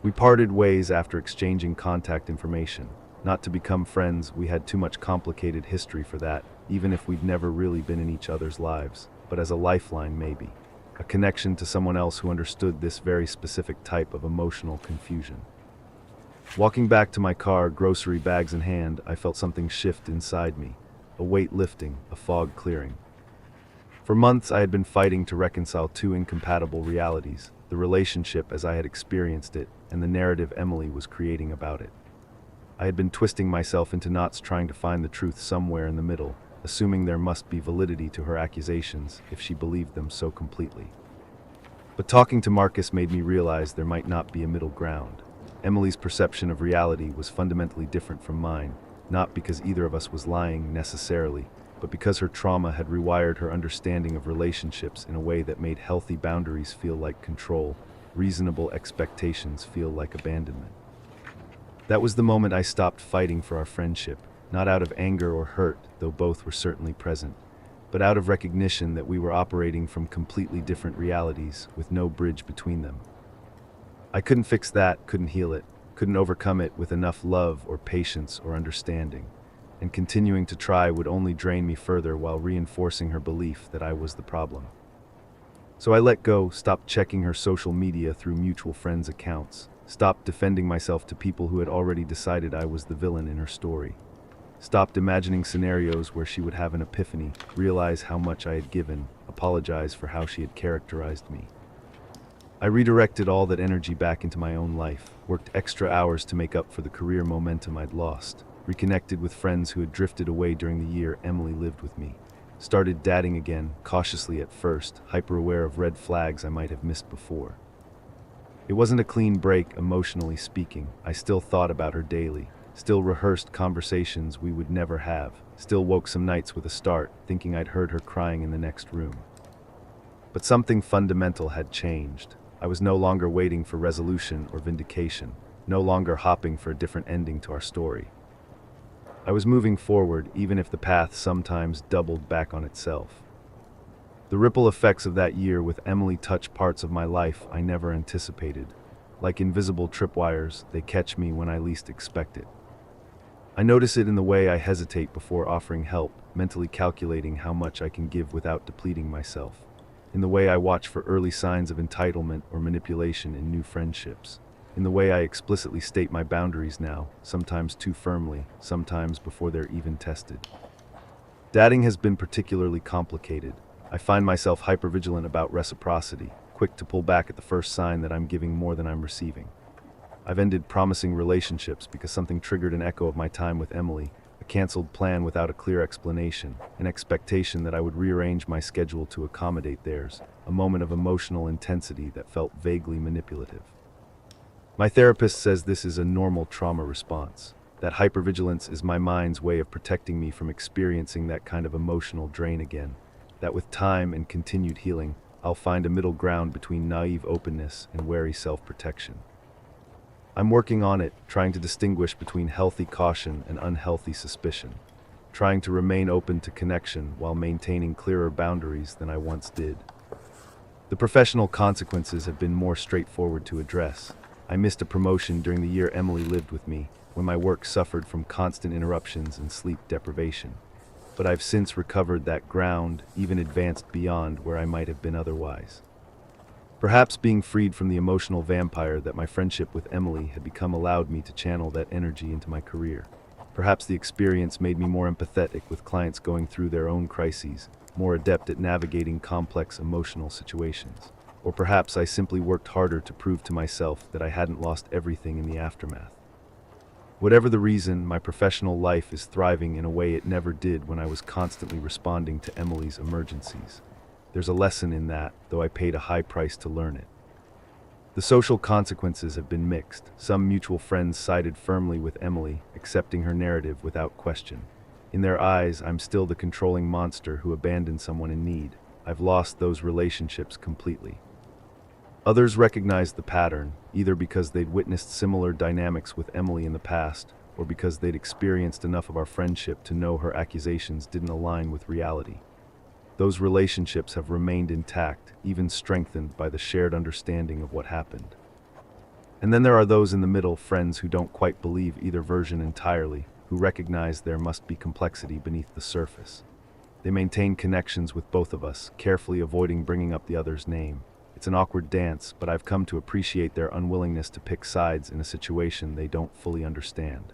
We parted ways after exchanging contact information. Not to become friends, we had too much complicated history for that, even if we'd never really been in each other's lives. But as a lifeline, maybe. A connection to someone else who understood this very specific type of emotional confusion. Walking back to my car, grocery bags in hand, I felt something shift inside me. A weight lifting, a fog clearing. For months, I had been fighting to reconcile two incompatible realities, the relationship as I had experienced it, and the narrative Emily was creating about it. I had been twisting myself into knots trying to find the truth somewhere in the middle, assuming there must be validity to her accusations if she believed them so completely. But talking to Marcus made me realize there might not be a middle ground. Emily's perception of reality was fundamentally different from mine, not because either of us was lying necessarily, but because her trauma had rewired her understanding of relationships in a way that made healthy boundaries feel like control, reasonable expectations feel like abandonment. That was the moment I stopped fighting for our friendship, not out of anger or hurt, though both were certainly present, but out of recognition that we were operating from completely different realities with no bridge between them. I couldn't fix that, couldn't heal it, couldn't overcome it with enough love or patience or understanding, and continuing to try would only drain me further while reinforcing her belief that I was the problem. So I let go, stopped checking her social media through mutual friends' accounts, stopped defending myself to people who had already decided I was the villain in her story, stopped imagining scenarios where she would have an epiphany, realize how much I had given, apologize for how she had characterized me. I redirected all that energy back into my own life, worked extra hours to make up for the career momentum I'd lost, reconnected with friends who had drifted away during the year Emily lived with me, started dating again, cautiously at first, hyper-aware of red flags I might have missed before. It wasn't a clean break, emotionally speaking. I still thought about her daily, still rehearsed conversations we would never have, still woke some nights with a start, thinking I'd heard her crying in the next room. But something fundamental had changed. I was no longer waiting for resolution or vindication, no longer hopping for a different ending to our story. I was moving forward, even if the path sometimes doubled back on itself. The ripple effects of that year with Emily touched parts of my life I never anticipated. Like invisible tripwires, they catch me when I least expect it. I notice it in the way I hesitate before offering help, mentally calculating how much I can give without depleting myself. In the way I watch for early signs of entitlement or manipulation in new friendships. In the way I explicitly state my boundaries now, sometimes too firmly, sometimes before they're even tested. Dating has been particularly complicated. I find myself hypervigilant about reciprocity, quick to pull back at the first sign that I'm giving more than I'm receiving. I've ended promising relationships because something triggered an echo of my time with Emily, a canceled plan without a clear explanation, an expectation that I would rearrange my schedule to accommodate theirs, a moment of emotional intensity that felt vaguely manipulative. My therapist says this is a normal trauma response, that hypervigilance is my mind's way of protecting me from experiencing that kind of emotional drain again, that with time and continued healing, I'll find a middle ground between naive openness and wary self-protection. I'm working on it, trying to distinguish between healthy caution and unhealthy suspicion, trying to remain open to connection while maintaining clearer boundaries than I once did. The professional consequences have been more straightforward to address. I missed a promotion during the year Emily lived with me, when my work suffered from constant interruptions and sleep deprivation. But I've since recovered that ground, even advanced beyond where I might have been otherwise. Perhaps being freed from the emotional vampire that my friendship with Emily had become allowed me to channel that energy into my career. Perhaps the experience made me more empathetic with clients going through their own crises, more adept at navigating complex emotional situations. Or perhaps I simply worked harder to prove to myself that I hadn't lost everything in the aftermath. Whatever the reason, my professional life is thriving in a way it never did when I was constantly responding to Emily's emergencies. There's a lesson in that, though I paid a high price to learn it. The social consequences have been mixed. Some mutual friends sided firmly with Emily, accepting her narrative without question. In their eyes, I'm still the controlling monster who abandoned someone in need. I've lost those relationships completely. Others recognized the pattern, either because they'd witnessed similar dynamics with Emily in the past, or because they'd experienced enough of our friendship to know her accusations didn't align with reality. Those relationships have remained intact, even strengthened by the shared understanding of what happened. And then there are those in the middle, friends who don't quite believe either version entirely, who recognize there must be complexity beneath the surface. They maintain connections with both of us, carefully avoiding bringing up the other's name. It's an awkward dance, but I've come to appreciate their unwillingness to pick sides in a situation they don't fully understand.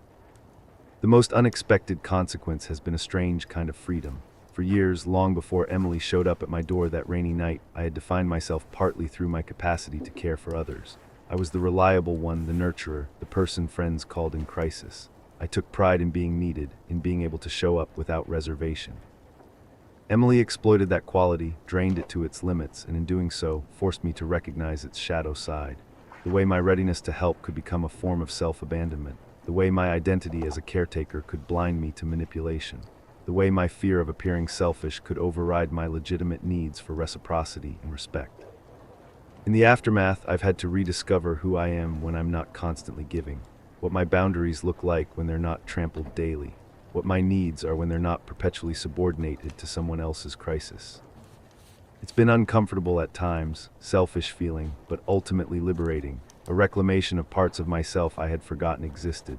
The most unexpected consequence has been a strange kind of freedom. For years, long before Emily showed up at my door that rainy night, I had defined myself partly through my capacity to care for others. I was the reliable one, the nurturer, the person friends called in crisis. I took pride in being needed, in being able to show up without reservation. Emily exploited that quality, drained it to its limits, and in doing so, forced me to recognize its shadow side. The way my readiness to help could become a form of self-abandonment. The way my identity as a caretaker could blind me to manipulation. The way my fear of appearing selfish could override my legitimate needs for reciprocity and respect. In the aftermath, I've had to rediscover who I am when I'm not constantly giving, what my boundaries look like when they're not trampled daily, what my needs are when they're not perpetually subordinated to someone else's crisis. It's been uncomfortable at times, selfish feeling, but ultimately liberating, a reclamation of parts of myself I had forgotten existed.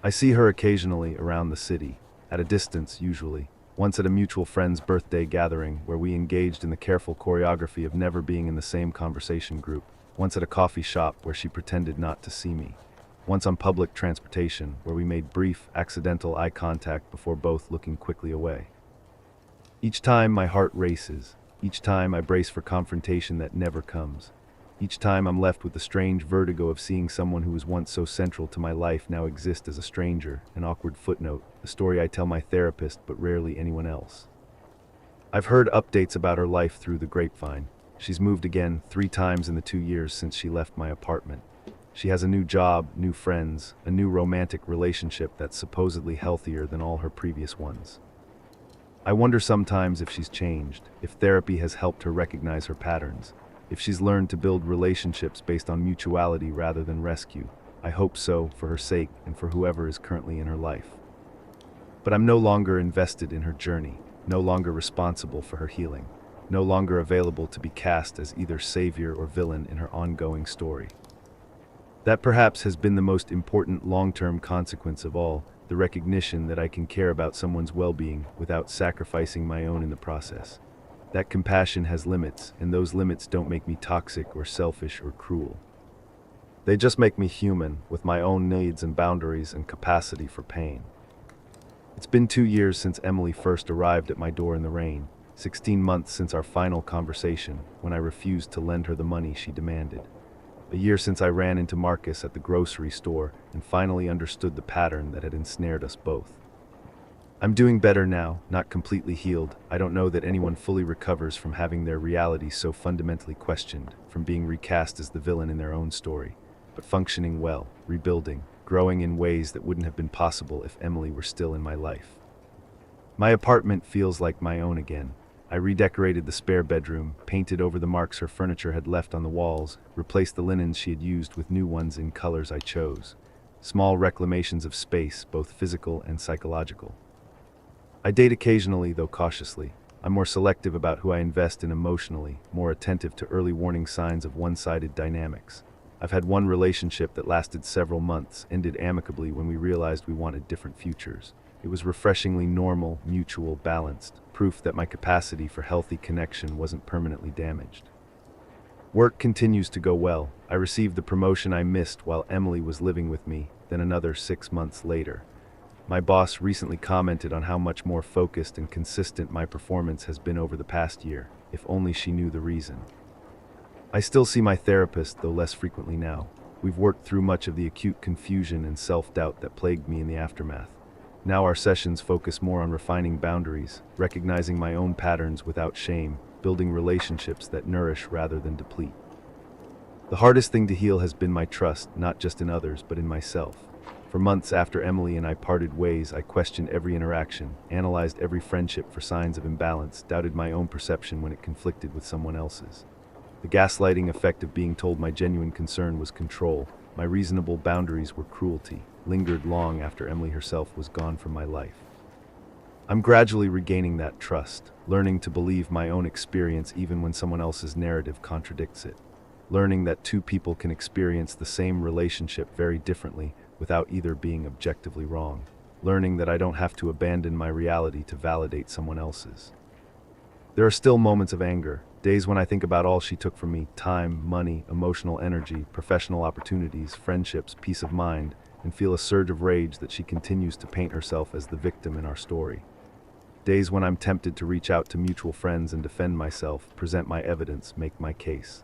I see her occasionally around the city, at a distance usually, once at a mutual friend's birthday gathering where we engaged in the careful choreography of never being in the same conversation group, once at a coffee shop where she pretended not to see me, once on public transportation where we made brief, accidental eye contact before both looking quickly away. Each time my heart races, each time I brace for confrontation that never comes. Each time I'm left with the strange vertigo of seeing someone who was once so central to my life now exist as a stranger, an awkward footnote, a story I tell my therapist but rarely anyone else. I've heard updates about her life through the grapevine. She's moved again 3 times in the 2 years since she left my apartment. She has a new job, new friends, a new romantic relationship that's supposedly healthier than all her previous ones. I wonder sometimes if she's changed, if therapy has helped her recognize her patterns, if she's learned to build relationships based on mutuality rather than rescue. I hope so, for her sake and for whoever is currently in her life. But I'm no longer invested in her journey, no longer responsible for her healing, no longer available to be cast as either savior or villain in her ongoing story. That perhaps has been the most important long-term consequence of all, the recognition that I can care about someone's well-being without sacrificing my own in the process. That compassion has limits, and those limits don't make me toxic or selfish or cruel. They just make me human, with my own needs and boundaries and capacity for pain. It's been 2 years since Emily first arrived at my door in the rain, 16 months since our final conversation, when I refused to lend her the money she demanded. A year since I ran into Marcus at the grocery store and finally understood the pattern that had ensnared us both. I'm doing better now, not completely healed. I don't know that anyone fully recovers from having their reality so fundamentally questioned, from being recast as the villain in their own story, but functioning well, rebuilding, growing in ways that wouldn't have been possible if Emily were still in my life. My apartment feels like my own again. I redecorated the spare bedroom, painted over the marks her furniture had left on the walls, replaced the linens she had used with new ones in colors I chose. Small reclamations of space, both physical and psychological. I date occasionally, though cautiously. I'm more selective about who I invest in emotionally, more attentive to early warning signs of one-sided dynamics. I've had one relationship that lasted several months, ended amicably when we realized we wanted different futures. It was refreshingly normal, mutual, balanced, proof that my capacity for healthy connection wasn't permanently damaged. Work continues to go well. I received the promotion I missed while Emily was living with me, then another 6 months later. My boss recently commented on how much more focused and consistent my performance has been over the past year, if only she knew the reason. I still see my therapist, though less frequently now. We've worked through much of the acute confusion and self-doubt that plagued me in the aftermath. Now our sessions focus more on refining boundaries, recognizing my own patterns without shame, building relationships that nourish rather than deplete. The hardest thing to heal has been my trust, not just in others, but in myself. For months after Emily and I parted ways, I questioned every interaction, analyzed every friendship for signs of imbalance, doubted my own perception when it conflicted with someone else's. The gaslighting effect of being told my genuine concern was control, my reasonable boundaries were cruelty, lingered long after Emily herself was gone from my life. I'm gradually regaining that trust, learning to believe my own experience even when someone else's narrative contradicts it. Learning that 2 people can experience the same relationship very differently without either being objectively wrong. Learning that I don't have to abandon my reality to validate someone else's. There are still moments of anger, Days when I think about all she took from me: time, money, emotional energy, professional opportunities, friendships, peace of mind, and feel a surge of rage that she continues to paint herself as the victim in our story. Days when I'm tempted to reach out to mutual friends and defend myself, present my evidence, make my case.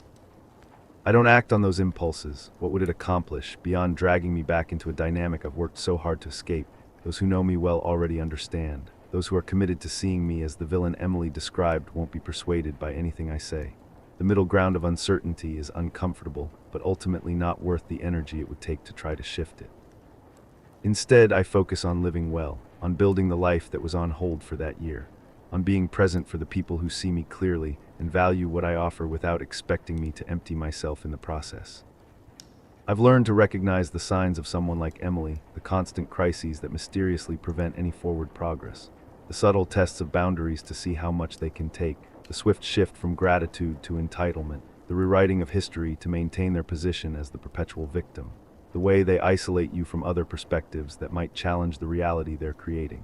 I don't act on those impulses. What would it accomplish, beyond dragging me back into a dynamic I've worked so hard to escape? Those who know me well already understand. Those who are committed to seeing me as the villain Emily described won't be persuaded by anything I say. The middle ground of uncertainty is uncomfortable, but ultimately not worth the energy it would take to try to shift it. Instead, I focus on living well, on building the life that was on hold for that year, on being present for the people who see me clearly and value what I offer without expecting me to empty myself in the process. I've learned to recognize the signs of someone like Emily, the constant crises that mysteriously prevent any forward progress, the subtle tests of boundaries to see how much they can take, the swift shift from gratitude to entitlement, the rewriting of history to maintain their position as the perpetual victim, the way they isolate you from other perspectives that might challenge the reality they're creating.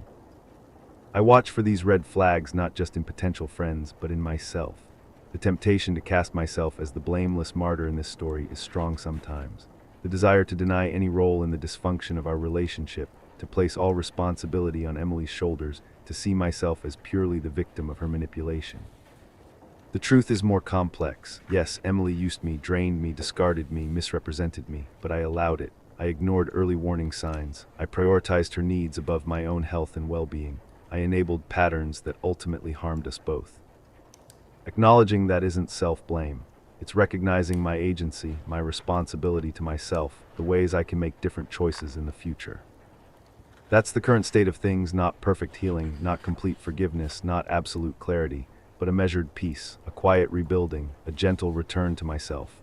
I watch for these red flags not just in potential friends, but in myself. The temptation to cast myself as the blameless martyr in this story is strong sometimes. The desire to deny any role in the dysfunction of our relationship, to place all responsibility on Emily's shoulders, to see myself as purely the victim of her manipulation. The truth is more complex. Yes, Emily used me, drained me, discarded me, misrepresented me, but I allowed it. I ignored early warning signs. I prioritized her needs above my own health and well-being. I enabled patterns that ultimately harmed us both. Acknowledging that isn't self-blame. It's recognizing my agency, my responsibility to myself, the ways I can make different choices in the future. That's the current state of things, not perfect healing, not complete forgiveness, not absolute clarity, but a measured peace, a quiet rebuilding, a gentle return to myself.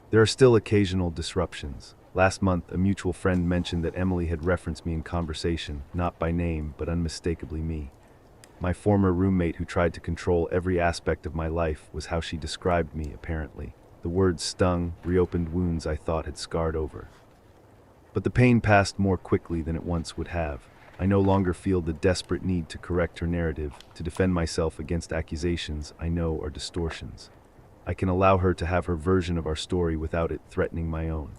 There are still occasional disruptions. Last month, a mutual friend mentioned that Emily had referenced me in conversation, not by name, but unmistakably me. My former roommate who tried to control every aspect of my life was how she described me, apparently. The words stung, reopened wounds I thought had scarred over. But the pain passed more quickly than it once would have. I no longer feel the desperate need to correct her narrative, to defend myself against accusations I know are distortions. I can allow her to have her version of our story without it threatening my own.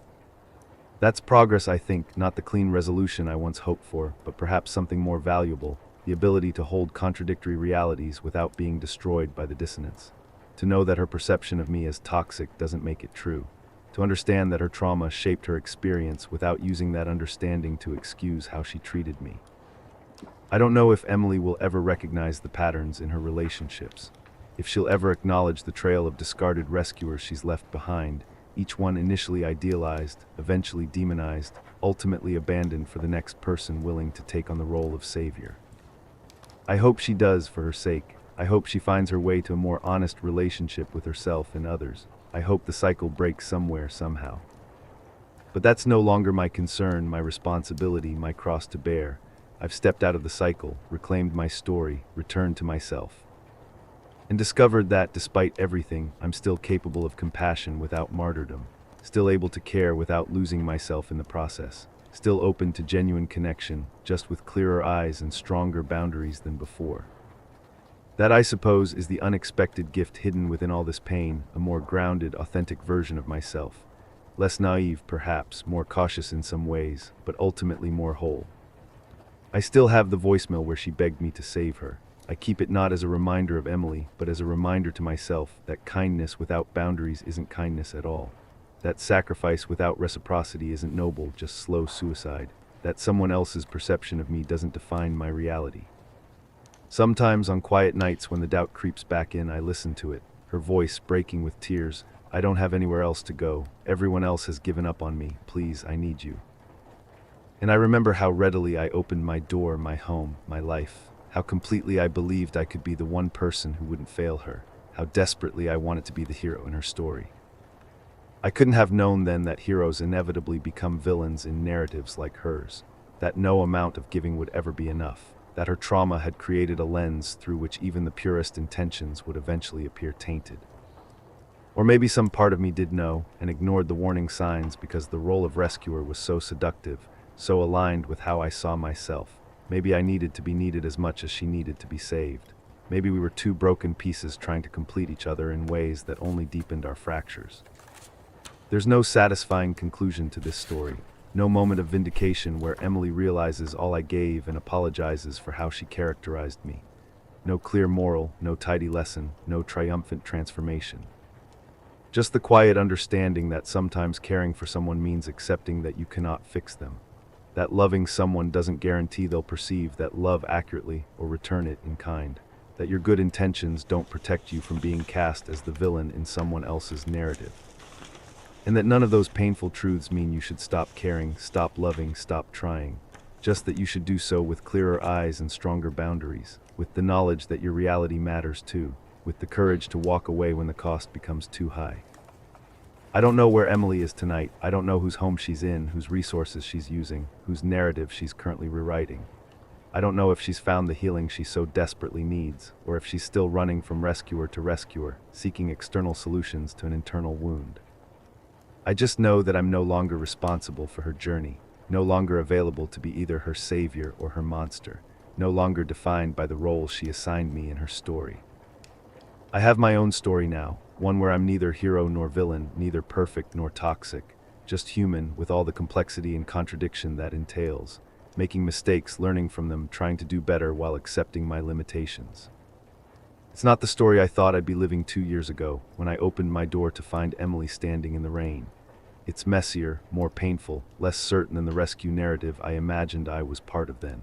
That's progress, I think, not the clean resolution I once hoped for, but perhaps something more valuable, the ability to hold contradictory realities without being destroyed by the dissonance. To know that her perception of me as toxic doesn't make it true. To understand that her trauma shaped her experience without using that understanding to excuse how she treated me. I don't know if Emily will ever recognize the patterns in her relationships, if she'll ever acknowledge the trail of discarded rescuers she's left behind, each one initially idealized, eventually demonized, ultimately abandoned for the next person willing to take on the role of savior. I hope she does, for her sake. I hope she finds her way to a more honest relationship with herself and others. I hope the cycle breaks somewhere, somehow. But that's no longer my concern, my responsibility, my cross to bear. I've stepped out of the cycle, reclaimed my story, returned to myself. And discovered that, despite everything, I'm still capable of compassion without martyrdom, still able to care without losing myself in the process, still open to genuine connection, just with clearer eyes and stronger boundaries than before. That, I suppose, is the unexpected gift hidden within all this pain, a more grounded, authentic version of myself. Less naive, perhaps, more cautious in some ways, but ultimately more whole. I still have the voicemail where she begged me to save her. I keep it not as a reminder of Emily, but as a reminder to myself that kindness without boundaries isn't kindness at all. That sacrifice without reciprocity isn't noble, just slow suicide. That someone else's perception of me doesn't define my reality. Sometimes on quiet nights when the doubt creeps back in, I listen to it, her voice breaking with tears. I don't have anywhere else to go. Everyone else has given up on me. Please, I need you. And I remember how readily I opened my door, my home, my life. How completely I believed I could be the one person who wouldn't fail her. How desperately I wanted to be the hero in her story. I couldn't have known then that heroes inevitably become villains in narratives like hers. That no amount of giving would ever be enough. That her trauma had created a lens through which even the purest intentions would eventually appear tainted. Or maybe some part of me did know and ignored the warning signs because the role of rescuer was so seductive, so aligned with how I saw myself. Maybe I needed to be needed as much as she needed to be saved. Maybe we were two broken pieces trying to complete each other in ways that only deepened our fractures. There's no satisfying conclusion to this story, no moment of vindication where Emily realizes all I gave and apologizes for how she characterized me. No clear moral, no tidy lesson, no triumphant transformation. Just the quiet understanding that sometimes caring for someone means accepting that you cannot fix them. That loving someone doesn't guarantee they'll perceive that love accurately or return it in kind. That your good intentions don't protect you from being cast as the villain in someone else's narrative. And that none of those painful truths mean you should stop caring, stop loving, stop trying. Just that you should do so with clearer eyes and stronger boundaries, with the knowledge that your reality matters too, with the courage to walk away when the cost becomes too high. I don't know where Emily is tonight. I don't know whose home she's in, whose resources she's using, whose narrative she's currently rewriting. I don't know if she's found the healing she so desperately needs, or if she's still running from rescuer to rescuer, seeking external solutions to an internal wound. I just know that I'm no longer responsible for her journey, no longer available to be either her savior or her monster, no longer defined by the role she assigned me in her story. I have my own story now, one where I'm neither hero nor villain, neither perfect nor toxic, just human with all the complexity and contradiction that entails, making mistakes, learning from them, trying to do better while accepting my limitations. It's not the story I thought I'd be living 2 years ago, when I opened my door to find Emily standing in the rain. It's messier, more painful, less certain than the rescue narrative I imagined I was part of then.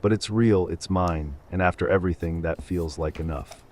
But it's real, it's mine, and after everything, that feels like enough.